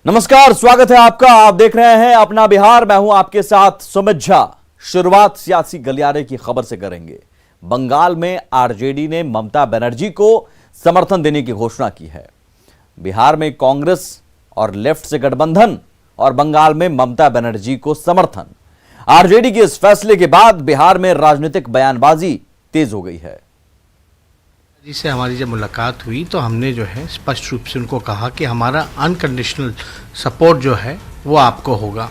नमस्कार, स्वागत है आपका। आप देख रहे हैं अपना बिहार। मैं हूं आपके साथ सुमित झा। शुरुआत सियासी गलियारे की खबर से करेंगे। बंगाल में आरजेडी ने ममता बनर्जी को समर्थन देने की घोषणा की है। बिहार में कांग्रेस और लेफ्ट से गठबंधन और बंगाल में ममता बनर्जी को समर्थन। आरजेडी के इस फैसले के बाद बिहार में राजनीतिक बयानबाजी तेज हो गई है। जी से हमारी जब मुलाकात हुई तो हमने जो है स्पष्ट रूप से उनको कहा कि हमारा अनकंडीशनल सपोर्ट जो है वो आपको होगा।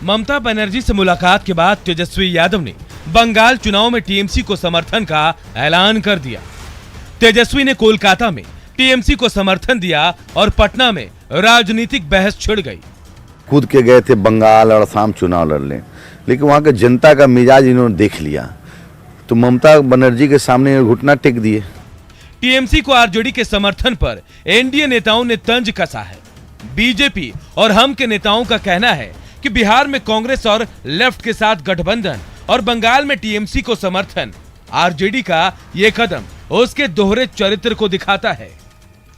ममता बनर्जी से मुलाकात के बाद तेजस्वी यादव ने बंगाल चुनाव में टीएमसी को समर्थन का ऐलान कर दिया। तेजस्वी ने कोलकाता में टीएमसी को समर्थन दिया और पटना में राजनीतिक बहस छिड़ गई। खुद के गए थे बंगाल और असम चुनाव लड़ने, लेकिन वहां के जनता का मिजाज इन्होंने देख लिया तो ममता बनर्जी के सामने घुटना टेक दिए। टीएमसी को आरजेडी के समर्थन पर एनडीए नेताओं ने तंज कसा है। बीजेपी और हम के नेताओं का कहना है कि बिहार में कांग्रेस और लेफ्ट के साथ गठबंधन और बंगाल में टीएमसी को समर्थन। आरजेडी का ये कदम उसके दोहरे चरित्र को दिखाता है।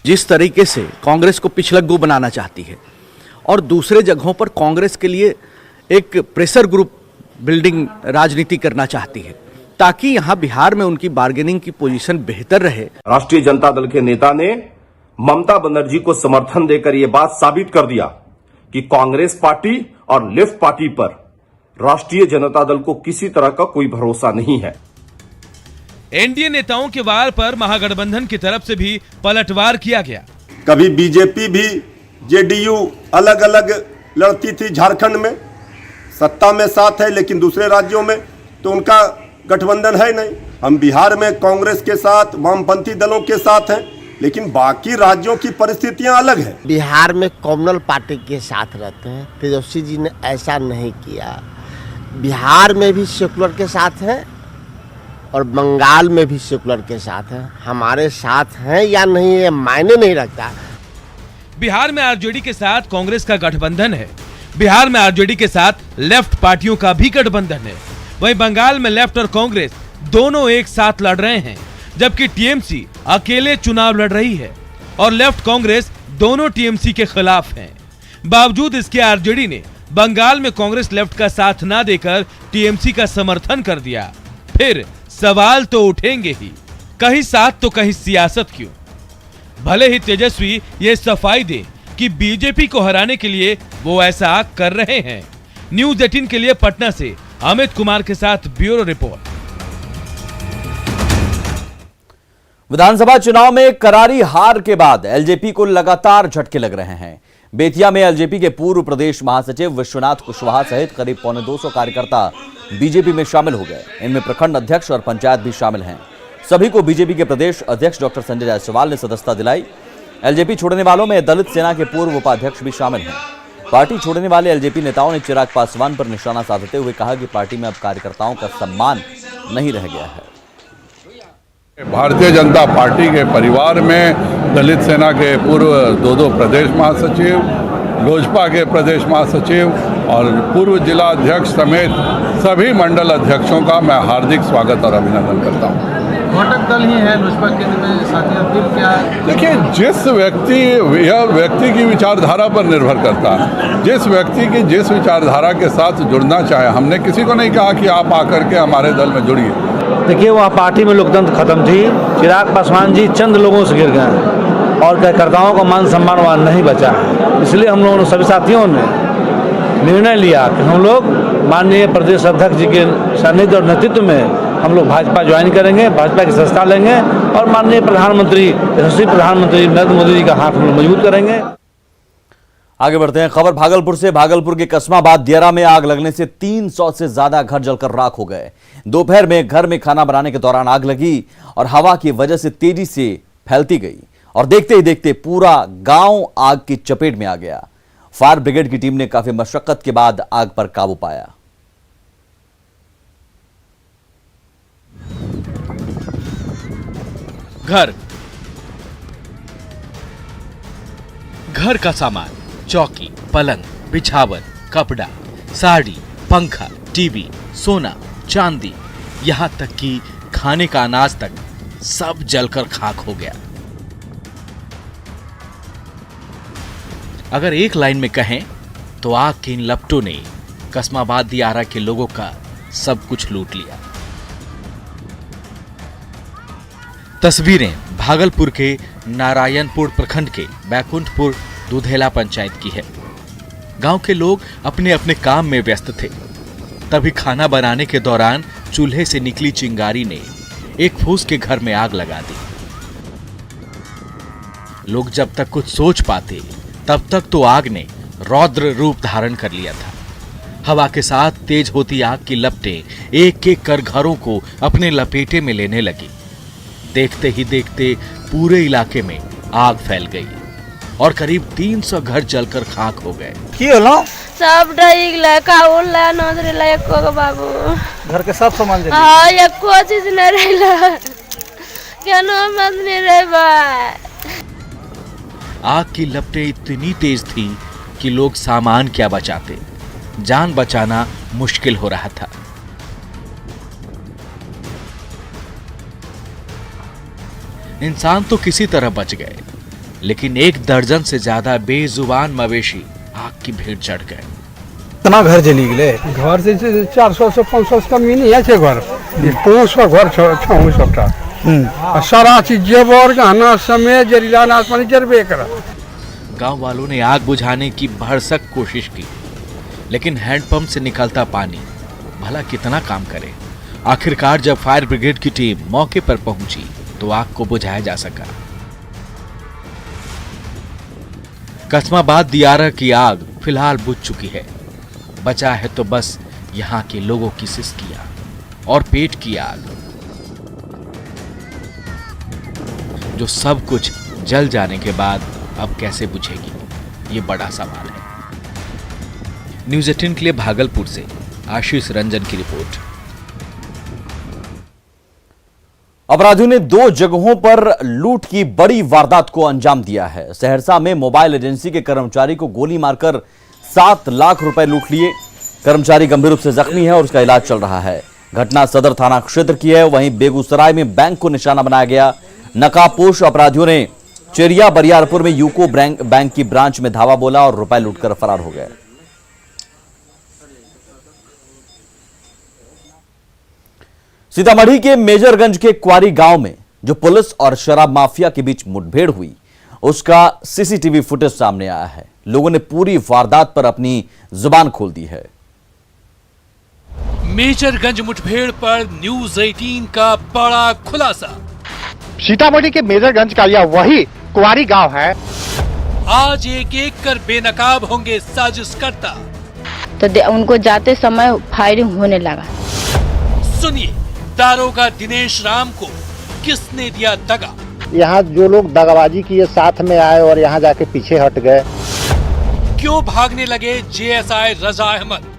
जिस तरीके से कांग्रेस को पिछलग्गू बनाना चाहती है और दूसरे जगहों पर कांग्रेस के लिए एक प्रेशर ग्रुप बिल्डिंग राजनीति करना चाहती है ताकि यहां बिहार में उनकी बार्गेनिंग की पोजीशन बेहतर रहे। राष्ट्रीय जनता दल के नेता ने ममता बनर्जी को समर्थन देकर यह बात साबित कर दिया कि कांग्रेस पार्टी और लेफ्ट पार्टी पर राष्ट्रीय जनता दल को किसी तरह का कोई भरोसा नहीं है। एनडीए नेताओं के वार पर महागठबंधन की तरफ से भी पलटवार किया गया। कभी बीजेपी भी जेडीयू अलग अलग लड़ती थी, झारखंड में सत्ता में साथ है लेकिन दूसरे राज्यों में तो उनका गठबंधन है नहीं। हम बिहार में कांग्रेस के साथ वामपंथी दलों के साथ हैं, लेकिन बाकी राज्यों की परिस्थितियां अलग है। बिहार में कम्युनल पार्टी के साथ रहते हैं। तेजस्वी जी ने ऐसा नहीं किया। बिहार में भी सेकुलर के साथ हैं और बंगाल में भी सेकुलर के साथ हैं। हमारे साथ हैं या नहीं ये मायने नहीं रखता। बिहार में आरजेडी के साथ कांग्रेस का गठबंधन है। बिहार में आरजेडी के साथ लेफ्ट पार्टियों का भी गठबंधन है। वहीं बंगाल में लेफ्ट और कांग्रेस दोनों एक साथ लड़ रहे हैं, जबकि टीएमसी अकेले चुनाव लड़ रही है और लेफ्ट कांग्रेस दोनों टीएमसी के खिलाफ हैं। बावजूद इसके आरजेडी ने बंगाल में कांग्रेस लेफ्ट का साथ ना देकर टीएमसी का समर्थन कर दिया। फिर सवाल तो उठेंगे ही, कहीं साथ तो कहीं सियासत क्यों। भले ही तेजस्वी ये सफाई दे कि बीजेपी को हराने के लिए वो ऐसा कर रहे हैं। न्यूज 18 के लिए पटना से अमित कुमार के साथ ब्यूरो रिपोर्ट। विधानसभा चुनाव में करारी हार के बाद एलजेपी को लगातार झटके लग रहे हैं। बेतिया में एलजेपी के पूर्व प्रदेश महासचिव विश्वनाथ कुशवाहा सहित करीब 250 कार्यकर्ता बीजेपी में शामिल हो गए। इनमें प्रखंड अध्यक्ष और पंचायत भी शामिल हैं। सभी को बीजेपी के प्रदेश अध्यक्ष डॉक्टर संजय जायसवाल ने सदस्यता दिलाई। एलजेपी छोड़ने वालों में दलित सेना के पूर्व उपाध्यक्ष भी शामिल हैं। पार्टी छोड़ने वाले एलजेपी नेताओं ने चिराग पासवान पर निशाना साधते हुए कहा कि पार्टी में अब कार्यकर्ताओं का सम्मान नहीं रह गया है। भारतीय जनता पार्टी के परिवार में दलित सेना के पूर्व दो प्रदेश महासचिव, लोजपा के प्रदेश महासचिव और पूर्व जिला अध्यक्ष समेत सभी मंडल अध्यक्षों का मैं हार्दिक स्वागत और अभिनंदन करता हूँ। घटक दल ही है लोजपा के साथी, फिर क्या है? देखिए, जिस व्यक्ति, यह व्यक्ति की विचारधारा पर निर्भर करता है। जिस व्यक्ति की जिस विचारधारा के साथ जुड़ना चाहे, हमने किसी को नहीं कहा कि आप आकर के हमारे दल में जुड़िए। देखिए, वह पार्टी में लोकतंत्र खत्म थी। चिराग पासवान जी चंद लोगों से गिर गए और कार्यकर्ताओं का मान सम्मान वहाँ नहीं बचा है। इसलिए हम लोगों ने सभी साथियों ने निर्णय लिया कि हम लोग माननीय प्रदेश अध्यक्ष जी के सानिध्य और नेतृत्व में हम लोग भाजपा ज्वाइन करेंगे, भाजपा की सदस्यता लेंगे और माननीय प्रधानमंत्री, यशस्वी प्रधानमंत्री नरेंद्र मोदी जी का हाथ हम लोग मजबूत करेंगे। आगे बढ़ते हैं। खबर भागलपुर से। भागलपुर के कस्माबाद दियारा में आग लगने से 300 से ज्यादा घर जलकर राख हो गए। दोपहर में घर में खाना बनाने के दौरान आग लगी और हवा की वजह से तेजी से फैलती गई और देखते ही देखते पूरा गांव आग की चपेट में आ गया। फायर ब्रिगेड की टीम ने काफी मशक्कत के बाद आग पर काबू पाया। घर का सामान, चौकी, पलंग, बिछावन, कपड़ा, साड़ी, पंखा, टीवी, सोना, चांदी, यहाँ तक कि खाने का अनाज तक सब जलकर खाक हो गया। अगर एक लाइन में कहें तो आग की इन लपटों ने कस्माबाद दियारा के लोगों का सब कुछ लूट लिया। तस्वीरें भागलपुर के नारायणपुर प्रखंड के बैकुंठपुर दुधेला पंचायत की है। गांव के लोग अपने अपने काम में व्यस्त थे। तभी खाना बनाने के दौरान चूल्हे से निकली चिंगारी ने एक फूस के घर में आग लगा दी। लोग जब तक कुछ सोच पाते तब तक तो आग ने रौद्र रूप धारण कर लिया था। हवा के साथ तेज होती आग की लपटें एक एक कर घरों को अपने लपेटे में लेने लगी। देखते ही देखते पूरे इलाके में आग फैल गई और करीब 300 घर जलकर खाक हो गए। सब डईगला काउला नजरेला एको बाबू घर के सब सामान हां एको चीज न रहला केनो मत नहीं रहबा। आग की लपटें इतनी तेज थी कि लोग सामान क्या बचाते, जान बचाना मुश्किल हो रहा था। इंसान तो किसी तरह बच गए, लेकिन 1 दर्जन से ज्यादा बेजुबान मवेशी आग की भीड़ चढ़ गए। इतना घर जली गए। घर से 400 से 500 से कम नहीं है घर 500 घर छू सबटा सारा चीज जेवर गहना समेत जरीला नाशपानी जरबे करा। गांव वालों ने आग बुझाने की भरसक कोशिश की, लेकिन हैंडपंप से निकलता पानी भला कितना काम करे। आखिरकार जब फायर ब्रिगेड की टीम मौके पर पहुंची तो आग को बुझाया जा सका। कस्माबाद दियारा की आग फिलहाल बुझ चुकी है। बचा है तो बस यहाँ के लोगों की सिसकियां और पेट की आग, जो सब कुछ जल जाने के बाद अब कैसे बुझेगी, ये बड़ा सवाल है। न्यूज़ 18 के लिए भागलपुर से आशीष रंजन की रिपोर्ट। अपराधियों ने 2 जगहों पर लूट की बड़ी वारदात को अंजाम दिया है। सहरसा में मोबाइल एजेंसी के कर्मचारी को गोली मारकर 7 लाख रुपए लूट लिए। कर्मचारी गंभीर रूप से जख्मी है और उसका इलाज चल रहा है। घटना सदर थाना क्षेत्र की है। वहीं बेगूसराय में बैंक को निशाना बनाया गया। नकाबपोश अपराधियों ने चेरिया बरियारपुर में यूको बैंक की ब्रांच में धावा बोला और रुपए लूटकर फरार हो गए। सीतामढ़ी के मेजरगंज के क्वारी गांव में जो पुलिस और शराब माफिया के बीच मुठभेड़ हुई, उसका सीसीटीवी फुटेज सामने आया है। लोगों ने पूरी वारदात पर अपनी जुबान खोल दी है। मेजरगंज मुठभेड़ पर न्यूज़ 18 का बड़ा खुलासा। सीतामढ़ी के मेजरगंज का यह वही क्वारी गांव है। आज एक एक कर बेनकाब होंगे साजिशकर्ता। तो उनको जाते समय फायरिंग होने लगा। सुनिए, दारोगा दिनेश राम को किसने दिया दगा? यहाँ जो लोग दगाबाजी किए साथ में आए और यहाँ जाके पीछे हट गए। क्यों भागने लगे जेएसआई रजा अहमद?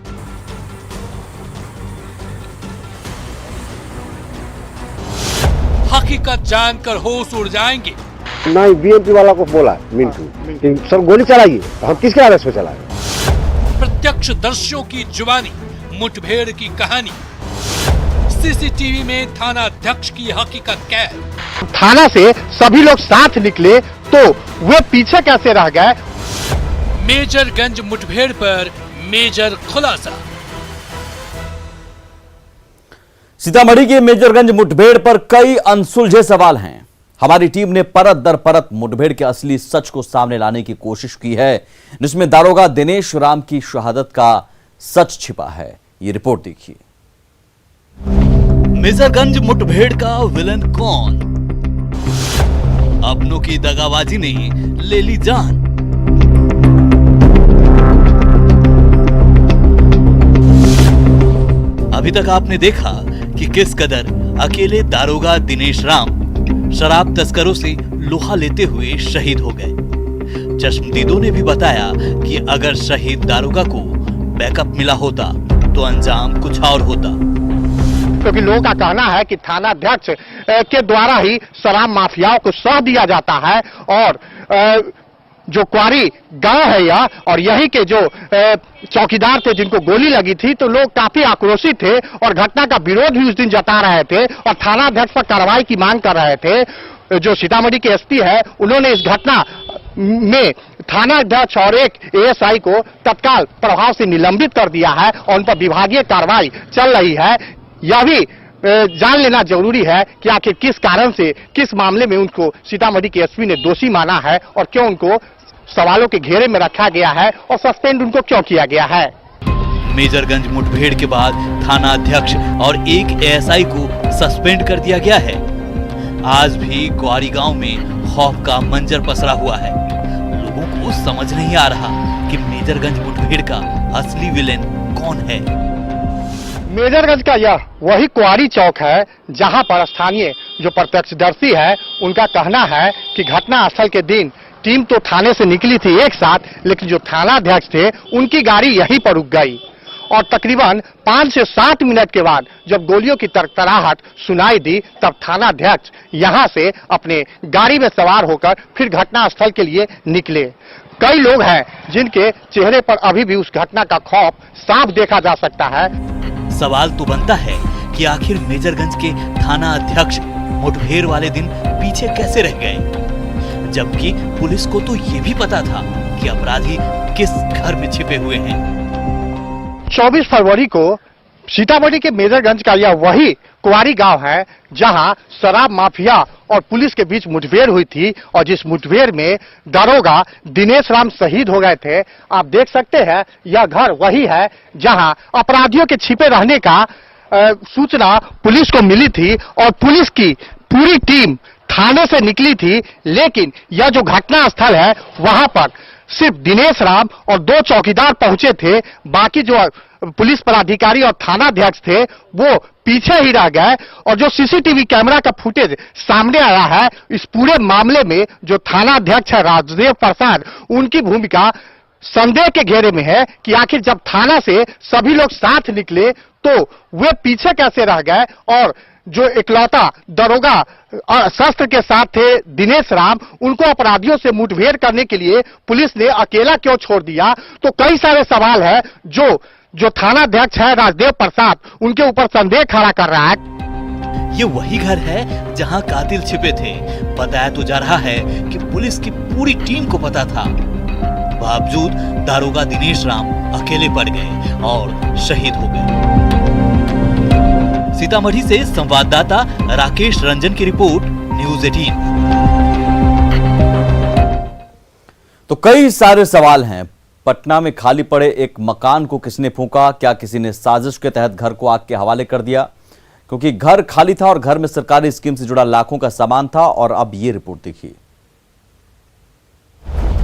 हकीकत जानकर होश उड़ जाएंगे। नहीं, बीएमपी वाला को बोला मिंटू सर गोली चलाइए, हम किसके आदेश पे चलाए? प्रत्यक्षदर्शियों की जुबानी मुठभेड़ की कहानी। सीसीटीवी में थाना अध्यक्ष की हकीकत कैद। थाना से सभी लोग साथ निकले तो वे पीछे कैसे रह गए? मेजरगंज मुठभेड़ पर मेजर खुलासा। सीतामढ़ी के मेजरगंज मुठभेड़ पर कई अनसुलझे सवाल हैं। हमारी टीम ने परत दर परत मुठभेड़ के असली सच को सामने लाने की कोशिश की है, जिसमें दारोगा दिनेश राम की शहादत का सच छिपा है। ये रिपोर्ट देखिए। मेजरगंज मुठभेड़ का विलन कौन? अपनों की दगाबाजी ने ले ली जान। अभी तक आपने देखा कि किस कदर अकेले दारोगा दिनेश राम शराब तस्करों से लोहा लेते हुए शहीद हो गए। चश्मदीदों ने भी बताया कि अगर शहीद दारोगा को बैकअप मिला होता तो अंजाम कुछ और होता। क्योंकि लोगों का कहना है कि थाना अध्यक्ष के द्वारा ही शराब माफियाओं को सह दिया जाता है और जो क्वारी गांव है यह, और यही के जो चौकीदार थे जिनको गोली लगी थी, तो लोग काफी आक्रोशित थे और घटना का विरोध भी उस दिन जता रहे थे और थाना अध्यक्ष पर कार्रवाई की मांग कर रहे थे। जो सीतामढ़ी के एसपी है, उन्होंने इस घटना में थाना अध्यक्ष और एक एएसआई को तत्काल प्रभाव से निलंबित कर दिया है और उन पर विभागीय कार्रवाई चल रही है। यह भी जान लेना जरूरी है कि आखिर किस कारण से, किस मामले में उनको सीतामढ़ी के एसपी ने दोषी माना है और क्यों उनको सवालों के घेरे में रखा गया है और सस्पेंड उनको क्यों किया गया है। मेजरगंज मुठभेड़ के बाद थाना अध्यक्ष और एक एएसआई को सस्पेंड कर दिया गया है। आज भी ग्वारी गांव में खौफ का मंजर पसरा हुआ है। लोगों को समझ नहीं आ रहा कि मेजरगंज मुठभेड़ का असली विलेन कौन है। मेजरगंज का यह वही क्वारी चौक है जहां पर स्थानीय जो प्रत्यक्षदर्शी है उनका कहना है कि घटना स्थल के दिन टीम तो थाने से निकली थी एक साथ, लेकिन जो थाना अध्यक्ष थे उनकी गाड़ी यहीं पर रुक गई और तकरीबन 5 से 7 मिनट के बाद जब गोलियों की तरतराहट सुनाई दी तब थाना अध्यक्ष यहां से अपने गाड़ी में सवार होकर फिर घटना स्थल के लिए निकले। कई लोग हैं जिनके चेहरे पर अभी भी उस घटना का खौफ साफ देखा जा सकता है। सवाल तो बनता है कि आखिर मेजरगंज के थाना अध्यक्ष मुठभेड़ वाले दिन पीछे कैसे रह गए, जबकि पुलिस को तो ये भी पता था कि अपराधी किस घर में छिपे हुए हैं। 24 फरवरी को सीतामढ़ी के मेजरगंज का यह वही कुंवारी गांव है जहां शराब माफिया और पुलिस के बीच मुठभेड़ हुई थी और जिस मुठभेड़ में दरोगा दिनेश राम शहीद हो गए थे। आप देख सकते हैं यह घर वही है जहां अपराधियों के छिपे रहने का सूचना पुलिस को मिली थी और पुलिस की पूरी टीम थाने से निकली थी, लेकिन यह जो घटना स्थल है वहां पर सिर्फ दिनेश राम और 2 चौकीदार पहुंचे थे। बाकी जो पुलिस पदाधिकारी और थाना अध्यक्ष थे वो पीछे ही रह गए और जो सीसीटीवी कैमरा का फुटेज सामने आया है इस पूरे मामले में जो थाना अध्यक्ष है राजदेव प्रसाद, उनकी भूमिका संदेह के घेरे में है कि आखिर जब थाना से सभी लोग साथ निकले तो वे पीछे कैसे रह गए और जो इकलौता दरोगा शस्त्र के साथ थे दिनेश राम, उनको अपराधियों से मुठभेड़ करने के लिए पुलिस ने अकेला क्यों छोड़ दिया। तो कई सारे सवाल है जो थाना अध्यक्ष है राजदेव प्रसाद उनके ऊपर संदेह खड़ा कर रहा है। ये वही घर है जहां कातिल छिपे थे। बताया तो जा रहा है कि पुलिस की पूरी टीम को पता था, बावजूद दारोगा दिनेश राम अकेले पड़ गए और शहीद हो गए। सीतामढ़ी से संवाददाता राकेश रंजन की रिपोर्ट, न्यूज़ 18। तो कई सारे सवाल हैं। पटना में खाली पड़े एक मकान को किसने फूंका? क्या किसी ने साजिश के तहत घर को आग के हवाले कर दिया? क्योंकि घर खाली था और घर में सरकारी स्कीम से जुड़ा लाखों का सामान था। और अब ये रिपोर्ट देखिए।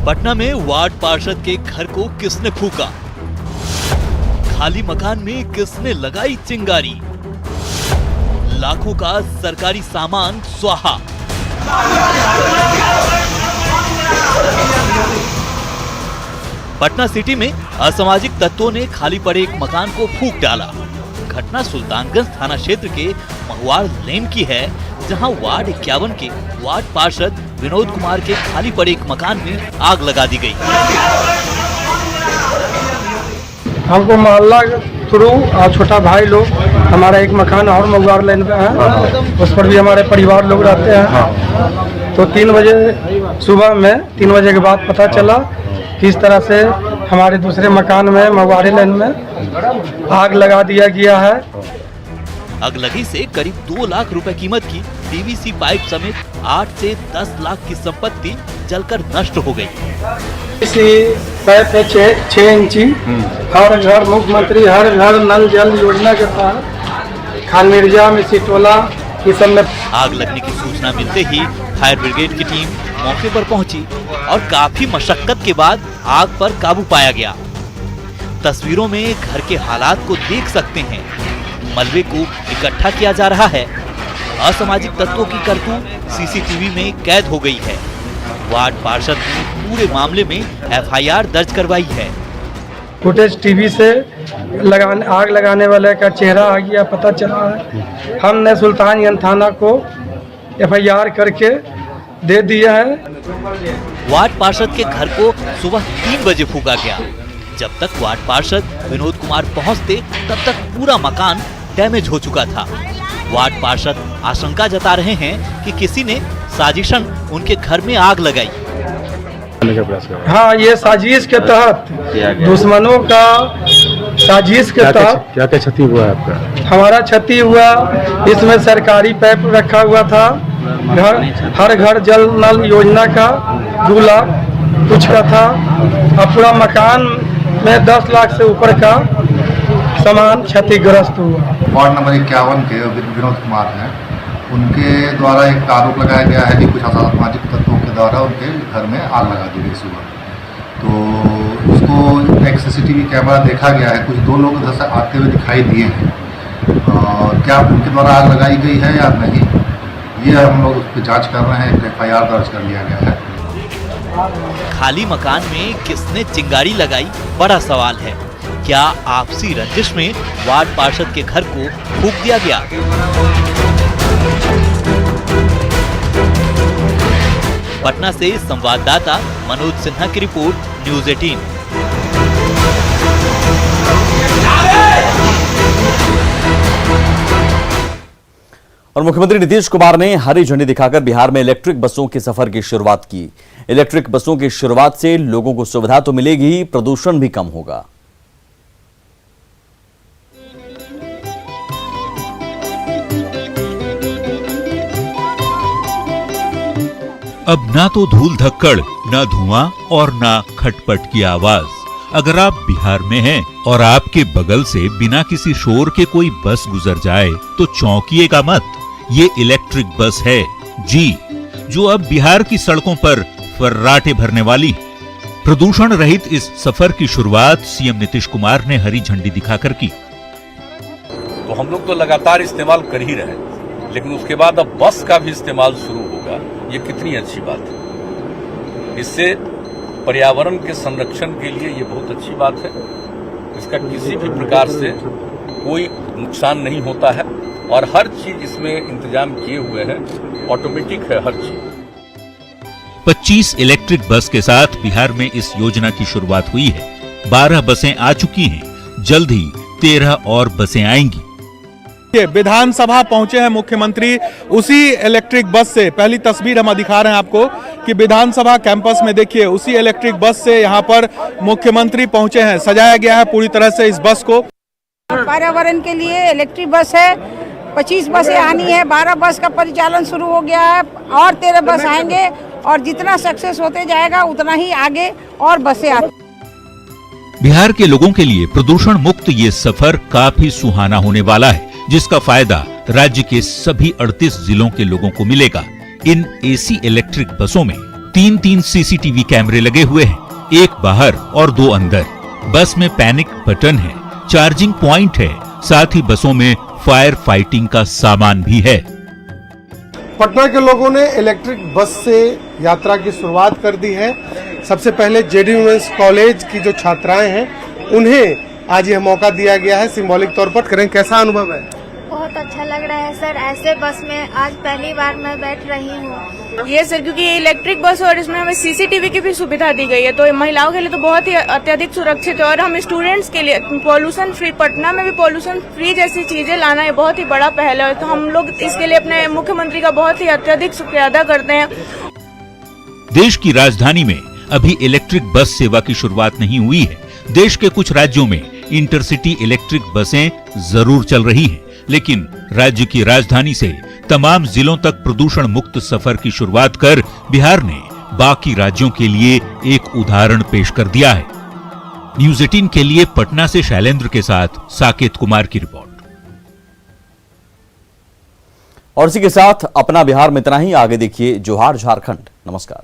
पटना में वार्ड पार्षद के घर को किसने फूंका? खाली मकान में किसने लगाई चिंगारी? लाखों का सरकारी सामान स्वाहा। पटना सिटी में असामाजिक तत्वों ने खाली पड़े एक मकान को फूंक डाला। घटना सुल्तानगंज थाना क्षेत्र के महुआर लेन की है, जहां वार्ड 51 के वार्ड पार्षद विनोद कुमार के खाली पड़े एक मकान में आग लगा दी गई। हमको मोहल्ला थ्रू और छोटा भाई लोग, हमारा एक मकान और महुआर लेन पे है, उस पर भी हमारे परिवार लोग रहते हैं। तो 3 बजे सुबह में 3 बजे के बाद पता चला किस तरह से हमारे दूसरे मकान में महुआरी लेन में आग लगा दिया गया है। अगलगी से करीब 2 लाख रुपए कीमत की पीवीसी पाइप समेत 8 से 10 लाख की संपत्ति जलकर नष्ट हो गई। इसी पाइप पे 6 इंची हर घर मुख्यमंत्री हर घर नल जल योजना के तहत खान मिर्जा में सिटोला इस सब में आग लगने की सूचना मिलते ही फायर ब्रिगेड की टीम मौके पर पहुंची और काफी मशक्कत के बाद आग पर काबू पाया गया। तस्वीरों में घर के हालात को देख सकते हैं। मलबे को इकट्ठा किया जा रहा है। असामाजिक तत्वों की करतूत सीसीटीवी में कैद हो गई है। वार्ड पार्षद ने पूरे मामले में एफआईआर दर्ज करवाई है। फुटेज टीवी से आग लगाने वाले का चेहरा आ गया, पता चला है। हमने सुल्तानगंज थाना को एफआईआर करके दे दिया है। वार्ड पार्षद के घर को सुबह 3 बजे फूंका गया। जब तक वार्ड पार्षद विनोद कुमार पहुंचते तब तक पूरा मकान डैमेज हो चुका था। वार्ड पार्षद आशंका जता रहे हैं कि किसी ने साजिशन उनके घर में आग लगाई। हाँ, ये साजिश के तहत दुश्मनों का साजिश के तहत क्या क्या क्षति हुआ है आपका? हमारा क्षति हुआ, इसमें सरकारी पाइप रखा हुआ था, हर घर जल नल योजना का 2 लाख कुछ का था, और पूरा मकान में 10 लाख से ऊपर का सामान क्षतिग्रस्त हुआ। वार्ड नंबर 51 के विनोद कुमार हैं, उनके द्वारा एक आरोप लगाया गया है कि कुछ असामाजिक तत्वों के द्वारा उनके घर में आग लगा दी गई सुबह। तो उसको एक CCTV कैमरा देखा गया है, कुछ 2 लोग उधर से आते हुए दिखाई दिए हैं। क्या उनके द्वारा आग लगाई गई है या नहीं, ये हम लोग उस पर जाँच कर रहे हैं। एक FIR दर्ज कर लिया गया है। खाली मकान में किसने चिंगारी लगाई, बड़ा सवाल है। क्या आपसी रंजिश में वार्ड पार्षद के घर को फूंक दिया गया? पटना से संवाददाता मनोज सिन्हा की रिपोर्ट, न्यूज़ 18। और मुख्यमंत्री नीतीश कुमार ने हरी झंडी दिखाकर बिहार में इलेक्ट्रिक बसों के सफर की शुरुआत की। इलेक्ट्रिक बसों की शुरुआत से लोगों को सुविधा तो मिलेगी, प्रदूषण भी कम होगा। अब ना तो धूल धक्कड़, ना धुआं और ना खटपट की आवाज। अगर आप बिहार में हैं और आपके बगल से बिना किसी शोर के कोई बस गुजर जाए तो चौंकिएगा मत। ये इलेक्ट्रिक बस है जी, जो अब बिहार की सड़कों पर फर्राटे भरने वाली। प्रदूषण रहित इस सफर की शुरुआत सीएम नीतीश कुमार ने हरी झंडी दिखाकर की। तो हम लोग तो लगातार इस्तेमाल कर ही रहे हैं, लेकिन उसके बाद अब बस का भी इस्तेमाल शुरू होगा। ये कितनी अच्छी बात है। इससे पर्यावरण के संरक्षण के लिए ये बहुत अच्छी बात है। इसका किसी भी प्रकार से कोई नुकसान नहीं होता है और हर चीज इसमें इंतजाम किए हुए हैं, ऑटोमेटिक है हर चीज। 25 इलेक्ट्रिक बस के साथ बिहार में इस योजना की शुरुआत हुई है। 12 बसें आ चुकी हैं, जल्द ही 13 और बसें आएंगी। विधानसभा पहुंचे हैं मुख्यमंत्री उसी इलेक्ट्रिक बस से। पहली तस्वीर हम दिखा रहे हैं आपको कि विधानसभा कैंपस में देखिए उसी इलेक्ट्रिक बस से यहां पर मुख्यमंत्री पहुंचे हैं। सजाया गया है पूरी तरह से इस बस को। पर्यावरण के लिए इलेक्ट्रिक बस है, 25 बसें आनी है, 12 बस का परिचालन शुरू हो गया है और 13 बस आएंगे और जितना सक्सेस होते जाएगा उतना ही आगे और बसें आती। बिहार के लोगों के लिए प्रदूषण मुक्त ये सफर काफी सुहाना होने वाला है, जिसका फायदा राज्य के सभी 38 जिलों के लोगों को मिलेगा। इन AC इलेक्ट्रिक बसों में 3-3 CCTV कैमरे लगे हुए हैं, एक बाहर और 2 अंदर। बस में पैनिक बटन है, चार्जिंग पॉइंट है, साथ ही बसों में फायर फाइटिंग का सामान भी है। पटना के लोगों ने इलेक्ट्रिक बस से यात्रा की शुरुआत कर दी है। सबसे पहले JD वुमेन्स कॉलेज की जो छात्राएं हैं उन्हें आज यह मौका दिया गया है सिंबॉलिक तौर पर। करें, कैसा अनुभव है? बहुत अच्छा लग रहा है सर, ऐसे बस में आज पहली बार मैं बैठ रही हूँ। ये सर क्योंकि ये इलेक्ट्रिक बस है और इसमें हमें CCTV की भी सुविधा दी गई है, तो महिलाओं के लिए तो बहुत ही अत्यधिक सुरक्षित है। और हम स्टूडेंट्स के लिए पॉल्यूशन फ्री, पटना में भी पॉल्यूशन फ्री जैसी चीजें लाना ये बहुत ही बड़ा पहल है। तो हम लोग इसके लिए अपने मुख्यमंत्री का बहुत ही अत्यधिक शुक्रिया अदा करते हैं। देश की राजधानी में अभी इलेक्ट्रिक बस सेवा की शुरुआत नहीं हुई है। देश के कुछ राज्यों में इंटरसिटी इलेक्ट्रिक बसें जरूर चल रही हैं, लेकिन राज्य की राजधानी से तमाम जिलों तक प्रदूषण मुक्त सफर की शुरुआत कर बिहार ने बाकी राज्यों के लिए एक उदाहरण पेश कर दिया है। न्यूज़ 18 के लिए पटना से शैलेंद्र के साथ साकेत कुमार की रिपोर्ट। और इसी के साथ अपना बिहार में इतना ही। आगे देखिए जोहार झारखंड। नमस्कार।